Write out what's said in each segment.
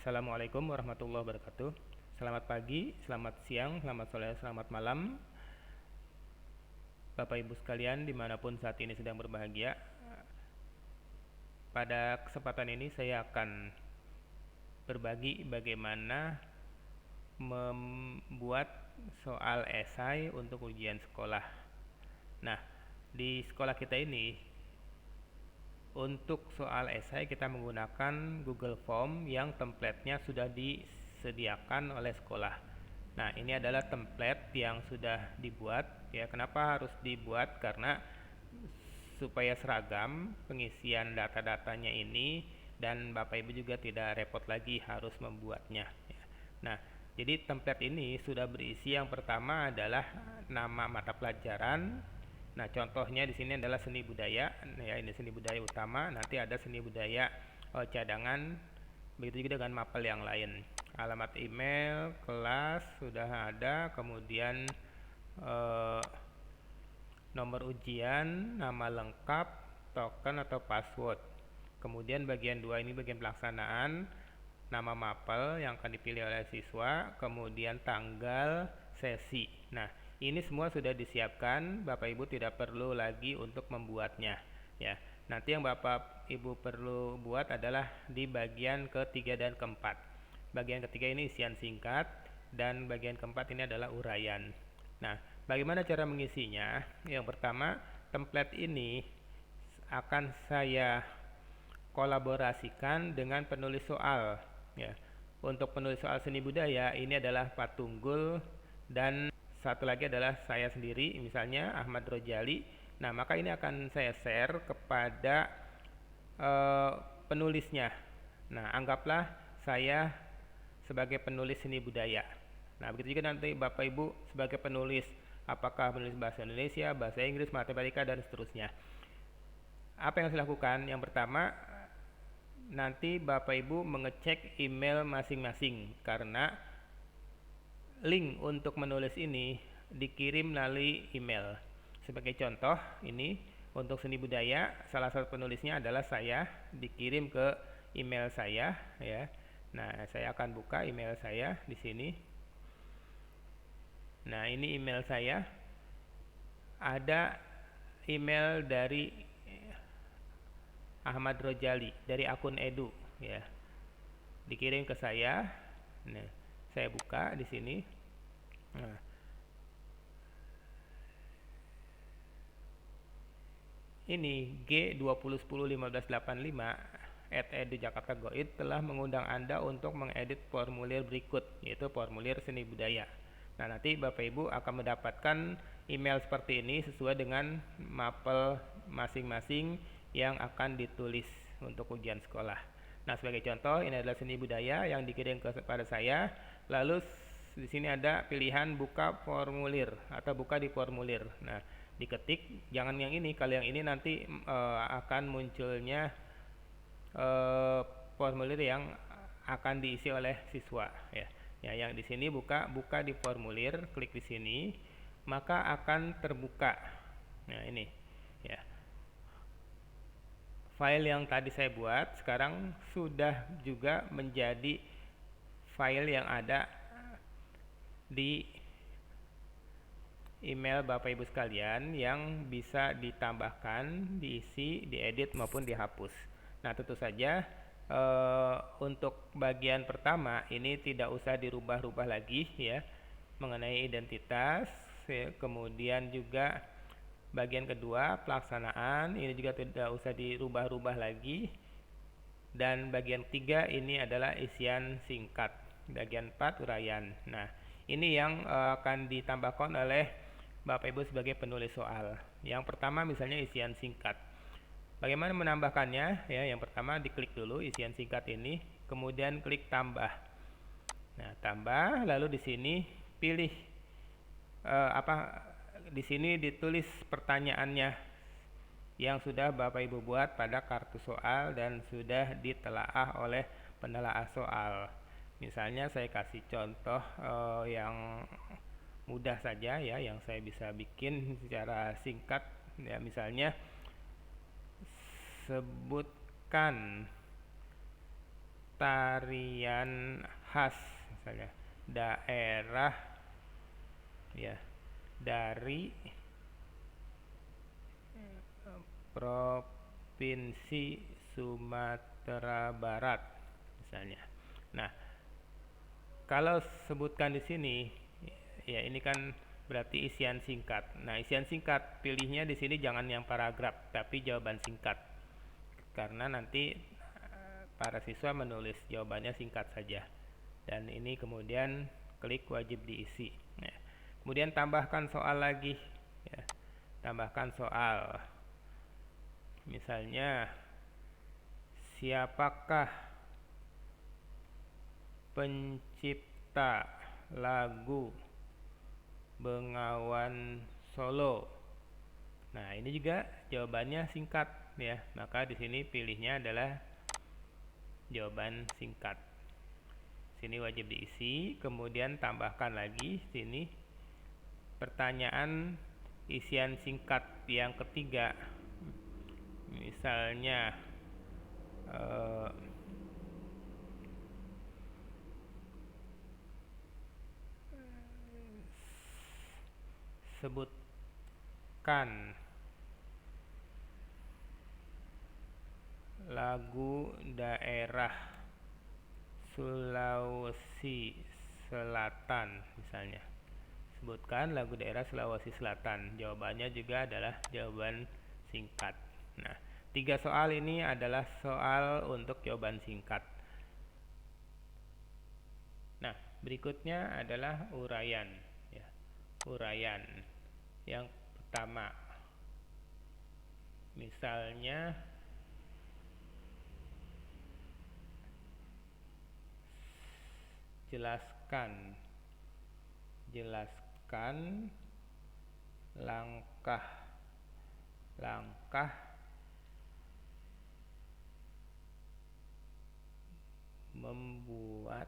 Assalamualaikum warahmatullahi wabarakatuh. Selamat pagi, selamat siang, selamat sore, selamat malam, Bapak Ibu sekalian dimanapun saat ini sedang berbahagia. Pada kesempatan ini saya akan berbagi bagaimana membuat soal esai untuk ujian sekolah. Nah, di sekolah kita ini untuk soal esai kita menggunakan Google Form yang template-nya sudah disediakan oleh sekolah. Nah, ini adalah template yang sudah dibuat ya. Kenapa harus dibuat? Karena supaya seragam pengisian data-datanya ini dan Bapak Ibu juga tidak repot lagi harus membuatnya ya. Nah, jadi template ini sudah berisi yang pertama adalah nama mata pelajaran. Nah, contohnya di sini adalah seni budaya. Ya, ini seni budaya utama. Nanti ada seni budaya cadangan. Begitu juga dengan mapel yang lain. Alamat email, kelas sudah ada. Kemudian nomor ujian, nama lengkap, token atau password. Kemudian bagian 2 ini bagian pelaksanaan. Nama mapel yang akan dipilih oleh siswa, kemudian tanggal, sesi. Nah, ini semua sudah disiapkan, Bapak Ibu tidak perlu lagi untuk membuatnya ya. Nanti yang Bapak Ibu perlu buat adalah di bagian ketiga dan keempat. Bagian ketiga ini isian singkat dan bagian keempat ini adalah uraian. Nah, bagaimana cara mengisinya? Yang pertama, template ini akan saya kolaborasikan dengan penulis soal ya. Untuk penulis soal seni budaya ini adalah Pak Tunggul dan satu lagi adalah saya sendiri, misalnya Ahmad Rojali. Nah, maka ini akan saya share kepada penulisnya. Nah, anggaplah saya sebagai penulis seni budaya. Nah, begitu juga nanti Bapak Ibu sebagai penulis, apakah penulis bahasa Indonesia, bahasa Inggris, matematika, dan seterusnya. Apa yang harus dilakukan? Yang pertama, nanti Bapak Ibu mengecek email masing-masing karena link untuk menulis ini dikirim melalui email. Sebagai contoh, ini untuk seni budaya, salah satu penulisnya adalah saya, dikirim ke email saya ya. Nah, saya akan buka email saya di sini. Nah, ini email saya. Ada email dari Ahmad Rojali dari akun Edu ya. Dikirim ke saya. Nah, saya buka di sini. Nah, ini G20101585 @edujakarta.go.id telah mengundang Anda untuk mengedit formulir berikut, yaitu formulir seni budaya. Nah, nanti Bapak Ibu akan mendapatkan email seperti ini sesuai dengan mapel masing-masing yang akan ditulis untuk ujian sekolah. Nah, sebagai contoh ini adalah seni budaya yang dikirim kepada saya. Lalu di sini ada pilihan buka formulir atau buka di formulir. Nah, diketik, jangan yang ini. Kalau yang ini nanti akan munculnya formulir yang akan diisi oleh siswa ya. Ya, yang di sini buka di formulir, klik di sini, maka akan terbuka. Nah, ini ya. File yang tadi saya buat sekarang sudah juga menjadi file yang ada di email Bapak Ibu sekalian yang bisa ditambahkan, diisi, diedit maupun dihapus. Nah, tentu saja untuk bagian pertama ini tidak usah dirubah-rubah lagi ya, mengenai identitas ya. Kemudian juga bagian kedua pelaksanaan ini juga tidak usah dirubah-rubah lagi. Dan bagian ketiga ini adalah isian singkat. Bagian 4 uraian. Nah, ini yang akan ditambahkan oleh Bapak Ibu sebagai penulis soal. Yang pertama misalnya isian singkat. Bagaimana menambahkannya? Ya, yang pertama diklik dulu isian singkat ini, kemudian klik tambah. Nah, tambah, lalu di sini pilih di sini ditulis pertanyaannya yang sudah Bapak Ibu buat pada kartu soal dan sudah ditelaah oleh penelaah soal. Misalnya saya kasih contoh yang mudah saja ya, yang saya bisa bikin secara singkat ya. Misalnya sebutkan tarian khas, misalnya daerah ya dari Provinsi Sumatera Barat misalnya. Nah, kalau sebutkan di sini ya ini kan berarti isian singkat. Nah, isian singkat pilihnya di sini jangan yang paragraf tapi jawaban singkat. Karena nanti para siswa menulis jawabannya singkat saja. Dan ini kemudian klik wajib diisi. Nah, kemudian tambahkan soal lagi ya. Tambahkan soal. Misalnya, siapakah pencipta lagu Bengawan Solo? Nah, ini juga jawabannya singkat ya. Maka di sini pilihnya adalah jawaban singkat. Sini wajib diisi, kemudian tambahkan lagi sini pertanyaan isian singkat yang ketiga. Misalnya sebutkan lagu daerah Sulawesi Selatan misalnya. Sebutkan lagu daerah Sulawesi Selatan. Jawabannya juga adalah jawaban singkat. Nah, 3 soal ini adalah soal untuk jawaban singkat. Nah, berikutnya adalah uraian ya. Uraian. Yang pertama, misalnya jelaskan langkah-langkah membuat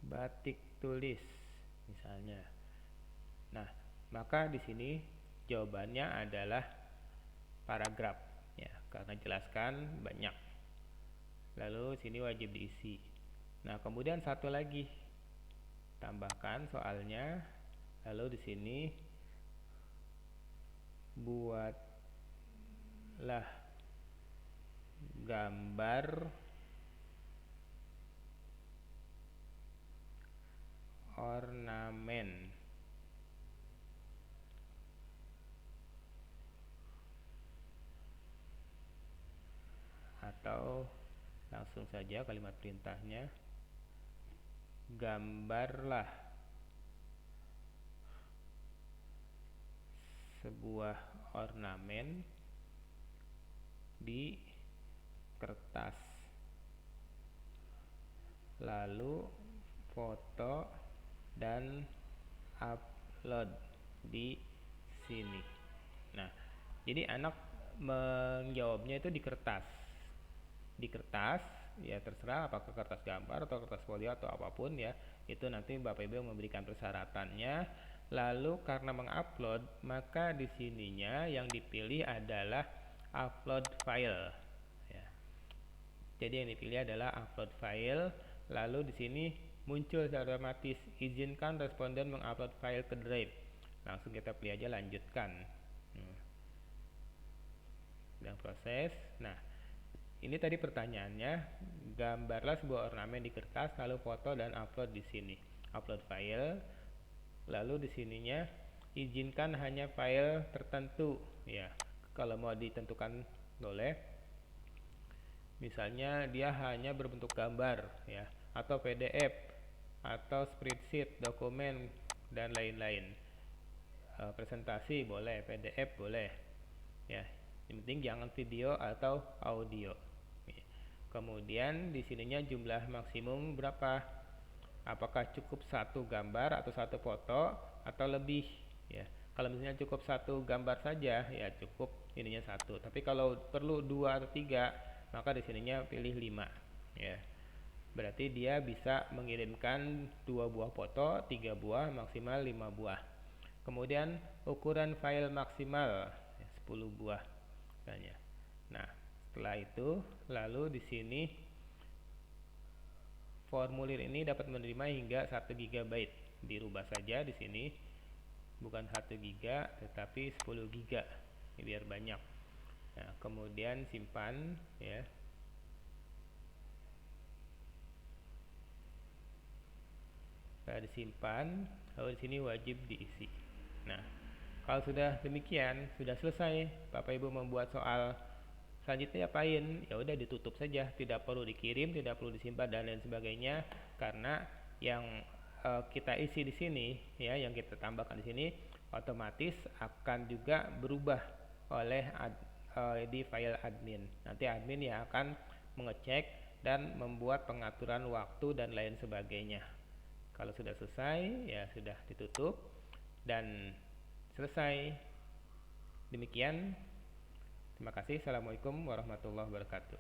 batik tulis misalnya. Nah, maka di sini jawabannya adalah paragraf ya, karena jelaskan banyak. Lalu sini wajib diisi. Nah, kemudian satu lagi, tambahkan soalnya. Lalu di sini buatlah gambar ornamen atau langsung saja kalimat perintahnya, gambarlah sebuah ornamen di kertas, lalu foto dan upload di sini. Nah, jadi anak menjawabnya itu di kertas. Di kertas, ya terserah apakah kertas gambar atau kertas folio atau apapun ya. Itu nanti Bapak Ibu memberikan persyaratannya. Lalu karena mengupload, maka di sininya yang dipilih adalah upload file. Ya. Jadi yang dipilih adalah upload file. Lalu di sini muncul secara otomatis izinkan responden mengupload file ke Drive. Langsung kita pilih aja lanjutkan. Dan proses. Nah, ini tadi pertanyaannya, gambarlah sebuah ornamen di kertas, lalu foto dan upload di sini. Upload file. Lalu di sininya izinkan hanya file tertentu ya. Kalau mau ditentukan boleh. Misalnya dia hanya berbentuk gambar ya, atau PDF atau spreadsheet, dokumen dan lain-lain. Presentasi boleh, PDF boleh. Ya, yang penting jangan video atau audio. Kemudian di sininya jumlah maksimum berapa? Apakah cukup satu gambar atau satu foto atau lebih ya. Kalau misalnya cukup satu gambar saja ya cukup ininya satu. Tapi kalau perlu 2 atau 3 maka di sininya pilih 5 ya. Berarti dia bisa mengirimkan 2 buah foto, 3 buah, maksimal 5 buah. Kemudian ukuran file maksimal 10 buah misalnya. Nah, setelah itu lalu di sini formulir ini dapat menerima hingga 1 GB. Dirubah saja di sini, bukan 1 GB tetapi 10 GB, biar banyak. Nah, kemudian simpan ya. Setelah disimpan, lalu di sini wajib diisi. Nah, kalau sudah demikian, sudah selesai Bapak Ibu membuat soal. Selanjutnya apain? Ya udah ditutup saja, tidak perlu dikirim, tidak perlu disimpan dan lain sebagainya, karena yang kita isi di sini ya, yang kita tambahkan di sini otomatis akan juga berubah oleh di file admin. Nanti admin yang akan mengecek dan membuat pengaturan waktu dan lain sebagainya. Kalau sudah selesai, ya sudah ditutup dan selesai. Demikian. Terima kasih. Assalamualaikum warahmatullahi wabarakatuh.